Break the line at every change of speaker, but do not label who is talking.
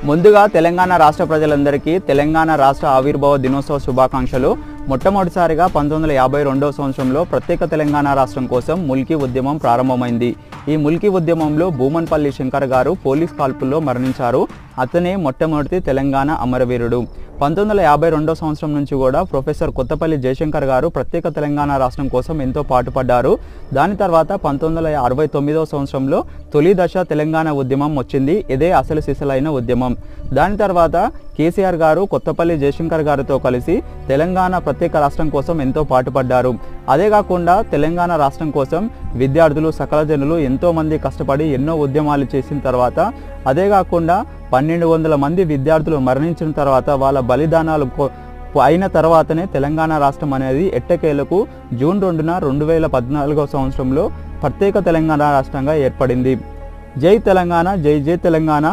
ముందుగా తెలంగాణ రాష్ట్ర ప్రజలందరికీ తెలంగాణ రాష్ట్ర ఆవిర్భావ దినోత్సవ శుభాకాంక్షలు. మొట్టమొదటిసారిగా 1952వ సంవత్సరంలో ప్రత్యేక తెలంగాణ రాష్ట్రం కోసం ముల్కీ ఉద్యమం ప్రారంభమైంది. ఈ ముల్కీ ఉద్యమంలో భూమన్పల్లి శంకర్ గారు పోలీస్ కాల్పుల్లో మరణించారు. అతనే మొట్టమొదటి తెలంగాణ అమరవీరుడు. 1952వ సంవత్సరం నుంచి కూడా ప్రొఫెసర్ కొత్తపల్లి జయశంకర్ గారు ప్రత్యేక తెలంగాణ రాష్ట్రం కోసం ఎంతో పాటుపడ్డారు. దాని తర్వాత 1969వ సంవత్సరంలో తొలి దశ తెలంగాణ ఉద్యమం వచ్చింది. ఇదే అసలు సిసలైన ఉద్యమం. దాని తర్వాత కేసీఆర్ గారు కొత్తపల్లి జయశంకర్ గారితో కలిసి తెలంగాణ ప్రత్యేక రాష్ట్రం కోసం ఎంతో పాటుపడ్డారు. అదే కాకుండా తెలంగాణ రాష్ట్రం కోసం విద్యార్థులు సకల జనులు ఎంతోమంది కష్టపడి ఎన్నో ఉద్యమాలు చేసిన తర్వాత, అదే కాకుండా 1200 మంది విద్యార్థులు మరణించిన తర్వాత వాళ్ళ బలిదానాలు అయిన తర్వాతనే తెలంగాణ రాష్ట్రం అనేది ఎట్టకేలకు జూన్ 2న 2014వ సంవత్సరంలో ప్రత్యేక తెలంగాణ రాష్ట్రంగా ఏర్పడింది. జై తెలంగాణ, జై జై తెలంగాణ.